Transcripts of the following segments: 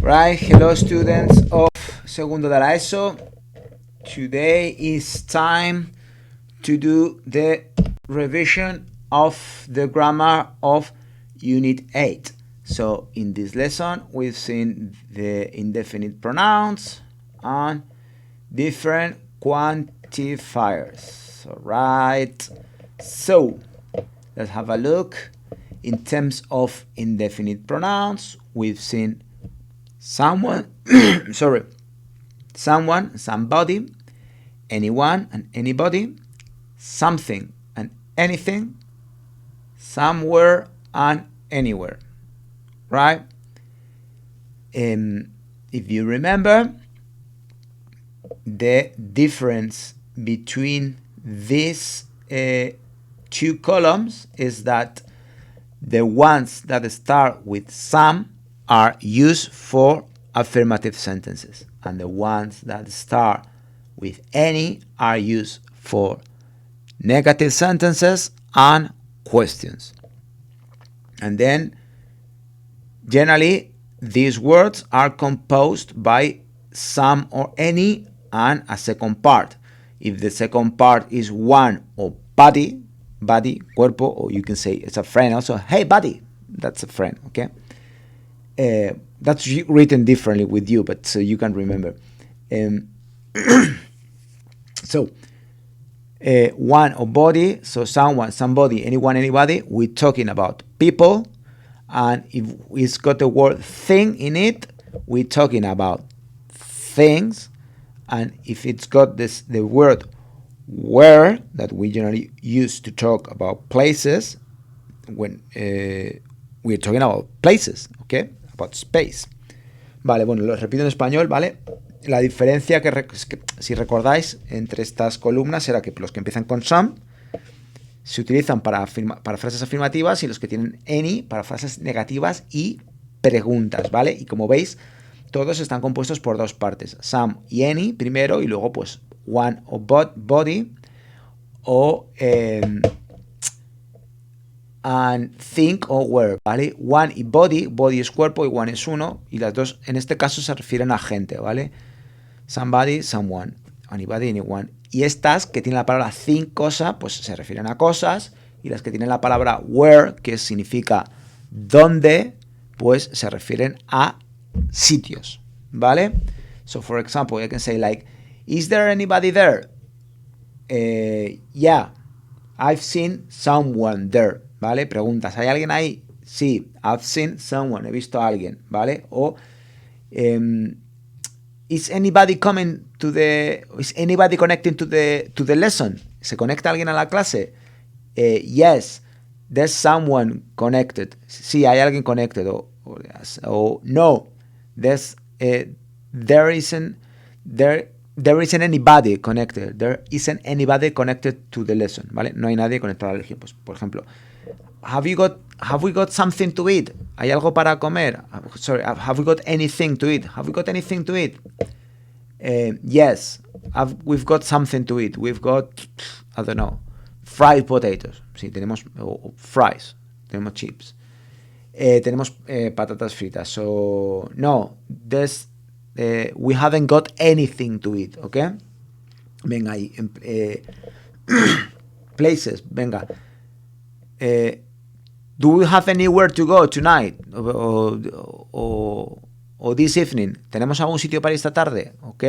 Right, hello students of segundo de la ESO. Today is time to do the revision of the grammar of Unit 8. So in this lesson we've seen the indefinite pronouns and different quantifiers. Alright, so let's have a look. In terms of indefinite pronouns, we've seen someone, someone, somebody, anyone and anybody, something and anything, somewhere and anywhere, right? If you remember, the difference between these two columns is that the ones that start with some are used for affirmative sentences, and the ones that start with any are used for negative sentences and questions. And then generally these words are composed by some or any and a second part. If the second part is one or body, cuerpo, or you can say it's a friend also, hey buddy, that's a friend, okay? That's written differently with you, but so you can remember. So one or body, so someone, somebody, anyone, anybody, we're talking about people. And if it's got the word thing in it, we're talking about things. And if it's got the word where, that we generally use to talk about places, when we're talking about places, okay? About space. Vale, bueno, lo repito en español, ¿vale? La diferencia que si recordáis entre estas columnas era que los que empiezan con some se utilizan para frases afirmativas y los que tienen any para frases negativas y preguntas, ¿vale? Y como veis, todos están compuestos por dos partes, some y any primero, y luego pues one o body o and think o where, ¿vale? One y body es cuerpo y one es uno, y las dos en este caso se refieren a gente, ¿vale? Somebody, someone, anybody, anyone. Y estas que tienen la palabra think, cosa, pues se refieren a cosas, y las que tienen la palabra where, que significa dónde, pues se refieren a sitios, ¿vale? So for example, I can say like, is there anybody there? Yeah, I've seen someone there, ¿vale? Preguntas, ¿hay alguien ahí? Sí, I've seen someone, he visto a alguien, ¿vale? O is anybody coming to the, is anybody connecting to the lesson? ¿Se conecta alguien a la clase? Yes, there's someone connected. Sí, hay alguien connected. O no, there isn't anybody connected. There isn't anybody connected to the lesson, ¿vale? No hay nadie conectado a la lección. Pues, por ejemplo, have we got something to eat? ¿Hay algo para comer? Sorry, have we got anything to eat? Have we got anything to eat? Yes, we've got something to eat. We've got, I don't know, fried potatoes. Sí, tenemos fries, tenemos chips. Tenemos patatas fritas. So, no, we haven't got anything to eat, ¿ok? Venga ahí. Places, venga. Do we have anywhere to go tonight? O this evening? ¿Tenemos algún sitio para esta tarde? ¿Ok?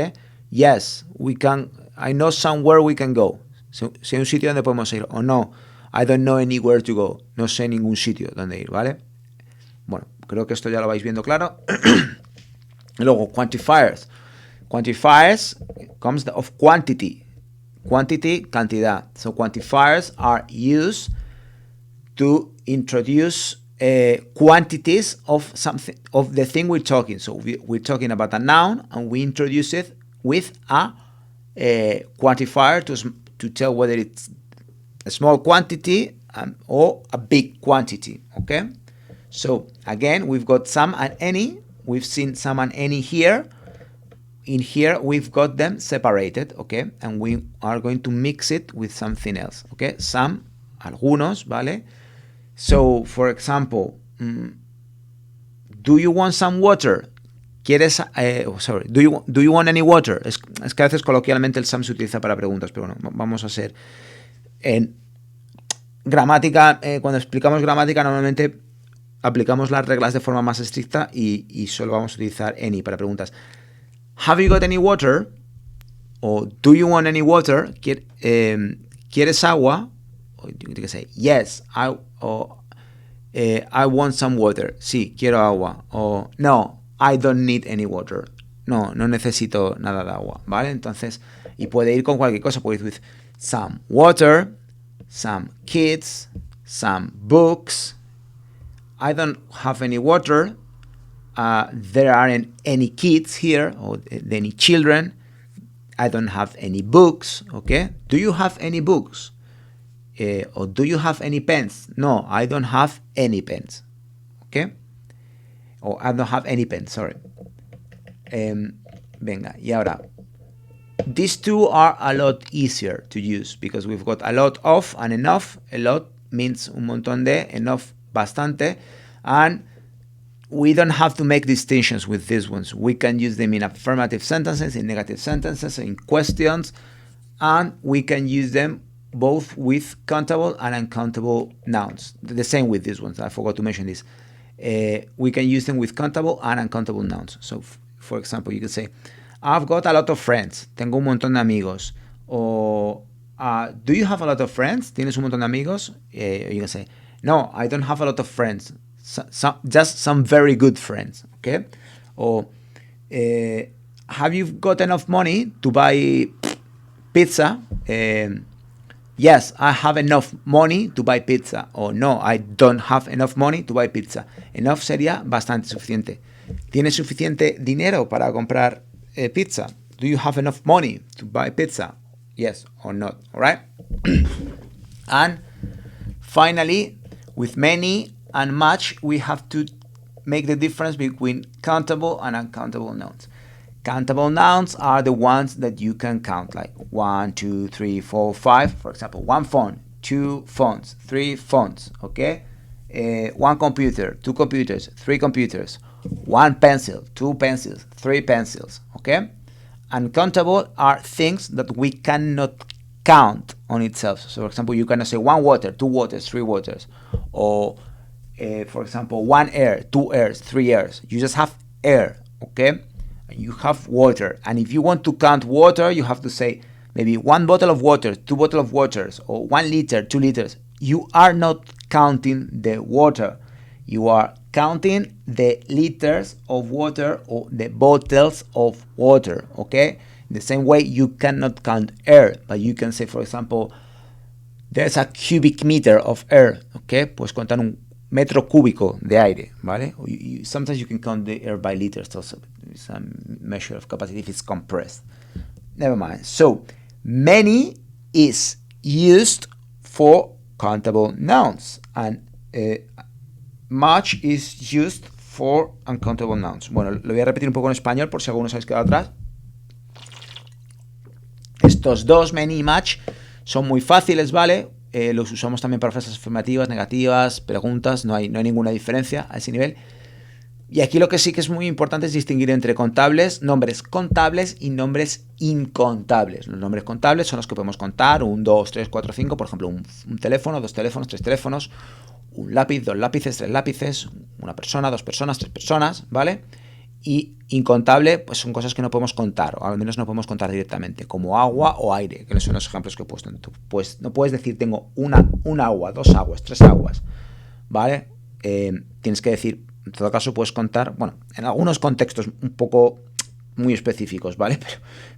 Yes, we can. I know somewhere we can go. Si hay un sitio donde podemos ir. O no, I don't know anywhere to go. No sé ningún sitio donde ir, ¿vale? Bueno, creo que esto ya lo vais viendo claro. Luego, quantifiers. Quantifiers comes of quantity. Quantity, cantidad. So quantifiers are used to introduce quantities of something, of the thing we're talking. So we're talking about a noun, and we introduce it with a quantifier to tell whether it's a small quantity or a big quantity. Okay. So again, we've got some and any. We've seen some and any here. In here, we've got them separated, okay? And we are going to mix it with something else, okay? Some, algunos, ¿vale? So, for example, do you want some water? do you want any water? Es que a veces coloquialmente el some se utiliza para preguntas, pero bueno, vamos a ser en gramática. Cuando explicamos gramática normalmente aplicamos las reglas de forma más estricta y solo vamos a utilizar any para preguntas. Have you got any water? O do you want any water? ¿Quieres agua? O you can say yes, I want some water. Sí, quiero agua. O no, I don't need any water. No necesito nada de agua, ¿vale? Entonces, y puede ir con cualquier cosa. Puede ir with some water, some kids, some books. I don't have any water. There aren't any kids here or any children. I don't have any books. Okay? Do you have any books? Or do you have any pens? No, I don't have any pens. Okay? Or I don't have any pens, sorry. Venga, y ahora. These two are a lot easier to use because we've got a lot of and enough. A lot means un montón de, enough, bastante. And we don't have to make distinctions with these ones. We can use them in affirmative sentences, in negative sentences, in questions, and we can use them both with countable and uncountable nouns. The same with these ones. I forgot to mention this. We can use them with countable and uncountable nouns. So, for example, you can say, I've got a lot of friends. Tengo un montón de amigos. O, do you have a lot of friends? ¿Tienes un montón de amigos? You can say, no, I don't have a lot of friends. Just some very good friends. Okay? Or, have you got enough money to buy pizza? Yes, I have enough money to buy pizza. O no, I don't have enough money to buy pizza. Enough sería bastante, suficiente. ¿Tienes suficiente dinero para comprar pizza? Do you have enough money to buy pizza? Yes or not, all right? And finally, with many and much, we have to make the difference between countable and uncountable nouns. Countable nouns are the ones that you can count, like 1, 2, 3, 4, 5. For example, one phone, two phones, three phones, okay? One computer, two computers, three computers. One pencil, two pencils, three pencils, okay? Uncountable are things that we cannot count on itself. So, for example, you cannot say one water, two waters, three waters. Or, for example, one air, two airs, three airs. You just have air, okay? And you have water. And if you want to count water, you have to say maybe one bottle of water, two bottles of waters, or 1 liter, 2 liters. You are not counting the water. You are counting the liters of water or the bottles of water, okay? In the same way, you cannot count air, but you can say, for example, there's a cubic meter of air, okay? Pues contar un metro cúbico de aire, ¿vale? Sometimes you can count the air by liters also. It's a measure of capacity if it's compressed. Never mind. So, many is used for countable nouns, and much is used for uncountable nouns. Bueno, lo voy a repetir un poco en español por si alguno se habéis quedado atrás. Estos dos, many y much, son muy fáciles, ¿vale? Los usamos también para frases afirmativas, negativas, preguntas, no hay ninguna diferencia a ese nivel. Y aquí lo que sí que es muy importante es distinguir entre contables, nombres contables y nombres incontables. Los nombres contables son los que podemos contar, 1, 2, 3, 4, 5, por ejemplo, un teléfono, 2 teléfonos, 3 teléfonos, un lápiz, 2 lápices, 3 lápices, una persona, 2 personas, 3 personas, ¿vale? Y incontable, pues son cosas que no podemos contar, o al menos no podemos contar directamente, como agua o aire, que son los ejemplos que he puesto. Pues no puedes decir tengo un agua, 2 aguas, 3 aguas, ¿vale? Tienes que decir, en todo caso puedes contar, bueno, en algunos contextos un poco muy específicos, ¿vale?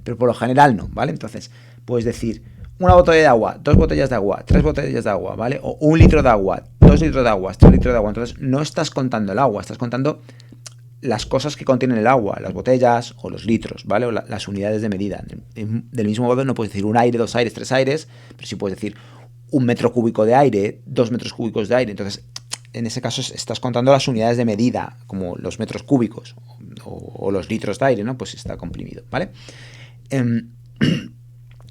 Pero por lo general no, ¿vale? Entonces, puedes decir una botella de agua, 2 botellas de agua, 3 botellas de agua, ¿vale? O 1 litro de agua, 2 litros de agua, 3 litros de agua. Entonces, no estás contando el agua, estás contando las cosas que contienen el agua, las botellas o los litros, ¿vale? O las unidades de medida. Del mismo modo, no puedes decir un aire, 2 aires, 3 aires, pero sí puedes decir 1 metro cúbico de aire, 2 metros cúbicos de aire. Entonces, en ese caso estás contando las unidades de medida, como los metros cúbicos o los litros de aire, ¿no? Pues está comprimido, ¿vale?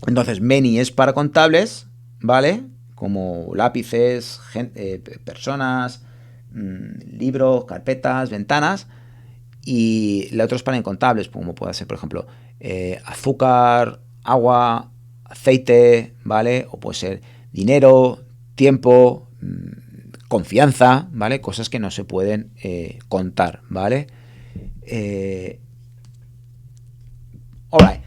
Entonces, many es para contables, ¿vale? Como lápices, personas, libros, carpetas, ventanas. Y la otra es para incontables, como puede ser, por ejemplo, azúcar, agua, aceite, ¿vale? O puede ser dinero, tiempo, confianza, ¿vale? Cosas que no se pueden contar, ¿vale? Alright.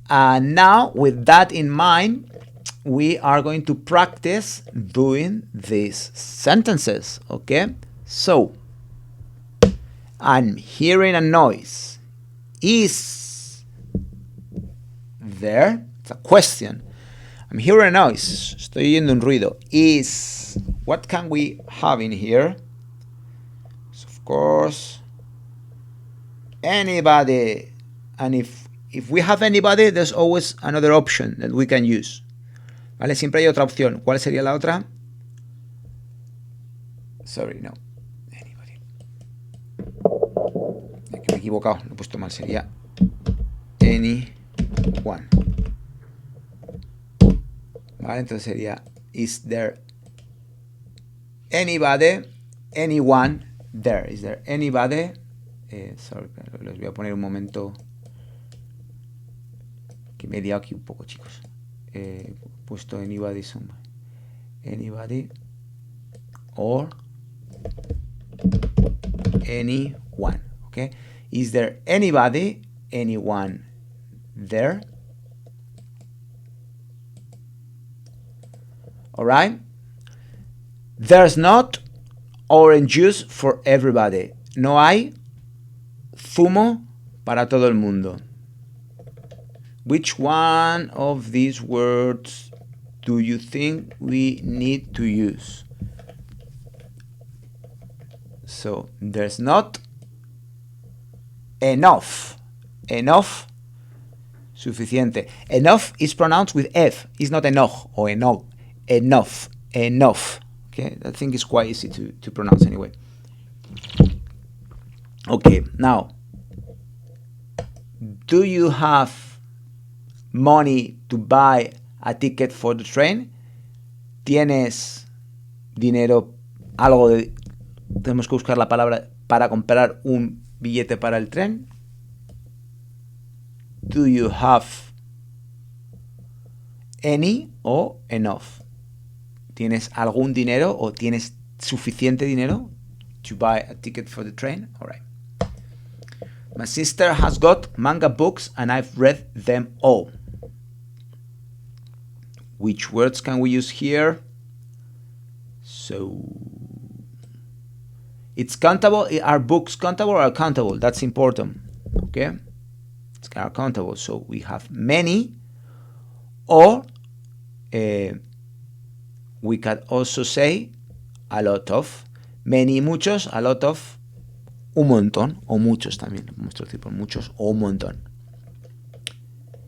And now, with that in mind, we are going to practice doing these sentences, okay? So, I'm hearing a noise. Is there? It's a question. I'm hearing a noise. Estoy oyendo un ruido. Is. What can we have in here? So of course, anybody. And if we have anybody, there's always another option that we can use. ¿Vale? Siempre hay otra opción. ¿Cuál sería la otra? Sorry, no. Anybody. Me he equivocado, lo he puesto mal. Sería anyone. ¿Vale? Entonces sería is there anybody, anyone there? Is there anybody? Sorry, les voy a poner un momento que me he liado aquí un poco, chicos. He puesto anybody somewhere. Anybody or anyone. Okay? Is there anybody, anyone there? Alright? There's not orange juice for everybody. No hay zumo para todo el mundo. Which one of these words do you think we need to use? So, there's not enough. Enough, suficiente. Enough is pronounced with F. It's not enough or enough. Enough. Enough. Okay, I think it's quite easy to pronounce anyway. Okay, now, do you have money to buy a ticket for the train? ¿Tienes dinero, algo de... Tenemos que buscar la palabra para comprar un billete para el tren? Do you have any o enough? ¿Tienes algún dinero o tienes suficiente dinero to buy a ticket for the train? All right. My sister has got manga books and I've read them all. Which words can we use here? So, it's countable. Are books countable or accountable? That's important. Okay? It's accountable. So, we have many, or we can also say a lot of. Many, muchos, a lot of, un montón, o muchos también. Podemos traducir por muchos o un montón.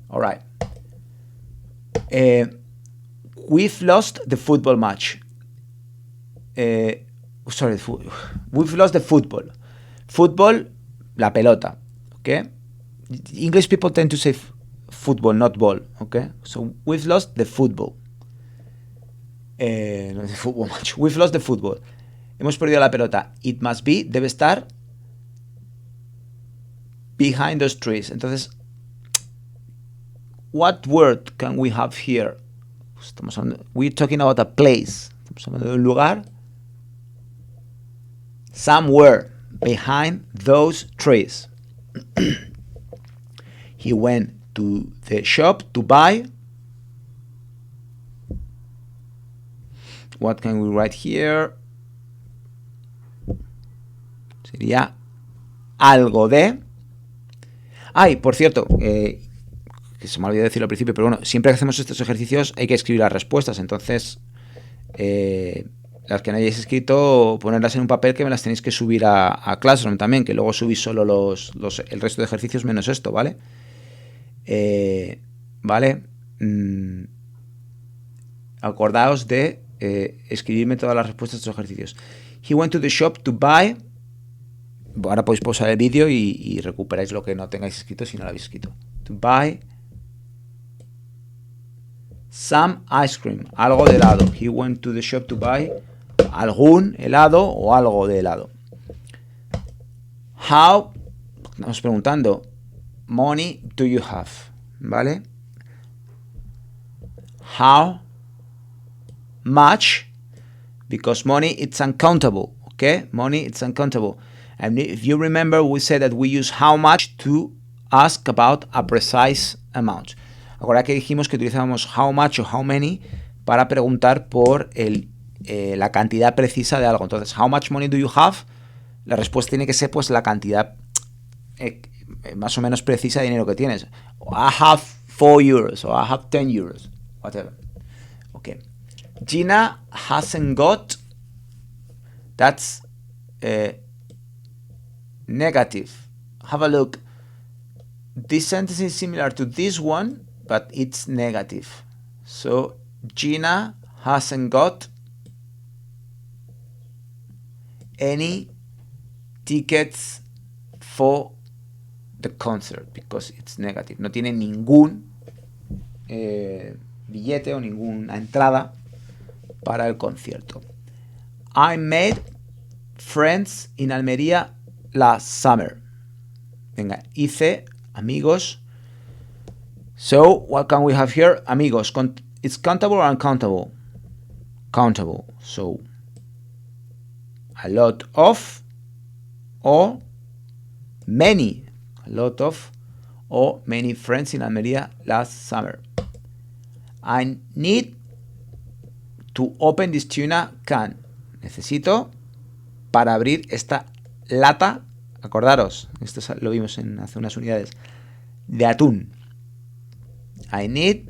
All right. We've lost the football match. We've lost the football. Football, la pelota. Okay? English people tend to say football, not ball. Okay? So we've lost the football. No, the football match. We've lost the football. Hemos perdido la pelota. It must be, debe estar behind those trees. Entonces, what word can we have here? We're talking about a place. Estamos hablando de un lugar. Somewhere behind those trees. He went to the shop to buy. What can we write here? Sería algo de... Ay, por cierto, que se me olvidó decirlo al principio, pero bueno, siempre que hacemos estos ejercicios hay que escribir las respuestas. Entonces, las que no hayáis escrito, ponerlas en un papel, que me las tenéis que subir a Classroom también, que luego subís solo el resto de ejercicios menos esto, ¿vale? ¿Vale? Acordaos de escribirme todas las respuestas de estos ejercicios. He went to the shop to buy. Ahora podéis pausar el vídeo y recuperáis lo que no tengáis escrito si no lo habéis escrito. To buy some ice cream. Algo de helado. He went to the shop to buy algún helado o algo de helado. How estamos preguntando, money do you have? ¿Vale? How much? Because money, it's uncountable, okay? Money, it's uncountable. And if you remember, we said that we use how much to ask about a precise amount. Ahora que dijimos que utilizábamos how much o how many para preguntar por la cantidad precisa de algo. Entonces, how much money do you have? La respuesta tiene que ser pues la cantidad más o menos precisa de dinero que tienes. I have 4 euros or I have 10 euros, whatever. Okay. Gina hasn't got. That's negative. Have a look. This sentence is similar to this one, but it's negative. So Gina hasn't got any tickets for the concert because it's negative. No tiene ningún billete o ninguna entrada para el concierto. I made friends in Almería last summer. Venga, hice amigos. So, what can we have here? Amigos. It's countable or uncountable? Countable. So, a lot of or many. A lot of or many friends in Almería last summer. I need to open this tuna can. Necesito para abrir esta lata, acordaros, esto lo vimos hace unas unidades, de atún. I need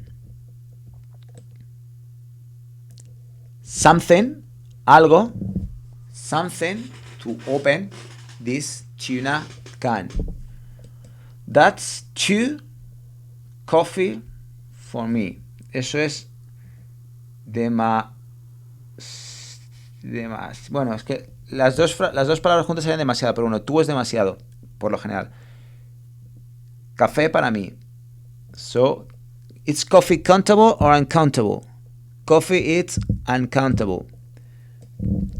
something, algo, something to open this tuna can. That's 2 coffee for me. Eso es bueno, es que las dos palabras juntas serían demasiado, pero bueno, tú es demasiado, por lo general. Café para mí. So, it's coffee countable or uncountable? Coffee, it's uncountable.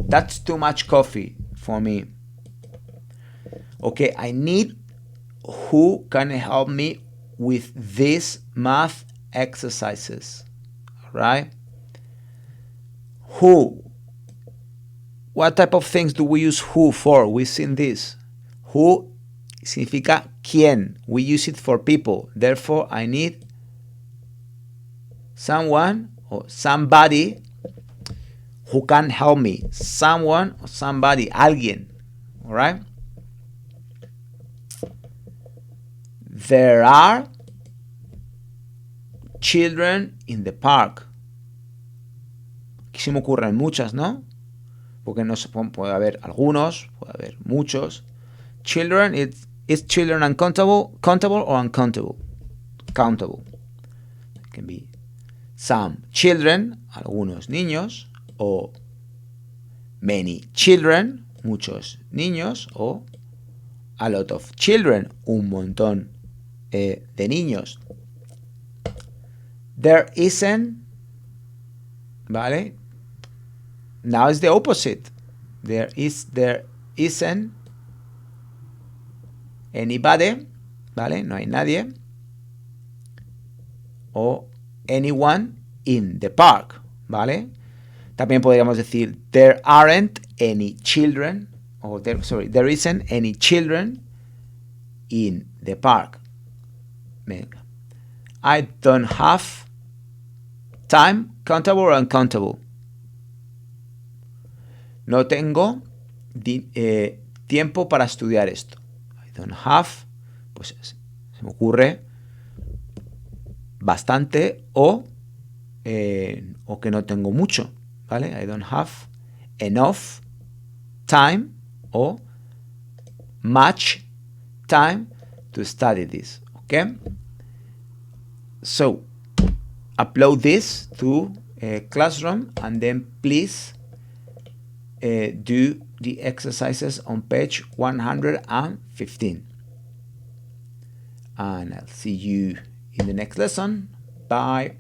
That's too much coffee for me. Okay, I need who can help me with these math exercises. All right? Who? What type of things do we use who for? We've seen this. Who significa quién. We use it for people. Therefore, I need someone or somebody who can help me. Someone or somebody. Alguien. All right? There are children in the park. Aquí se me ocurren muchas, ¿no? Porque no se puede haber algunos, puede haber muchos. Children, is children uncountable, countable or uncountable? Countable. It can be some children, algunos niños, o many children, muchos niños, o a lot of children, un montón de niños. There isn't, ¿vale? Now it's the opposite. There isn't anybody, ¿vale? No hay nadie. O anyone in the park, ¿vale? También podríamos decir there aren't any children, or there isn't any children in the park. Venga. I don't have time, countable or uncountable. No tengo tiempo para estudiar esto. I don't have, pues se me ocurre bastante o que no tengo mucho, ¿vale? I don't have enough time o much time to study this, okay? So, upload this to Classroom and then please do the exercises on page 115. And I'll see you in the next lesson. Bye.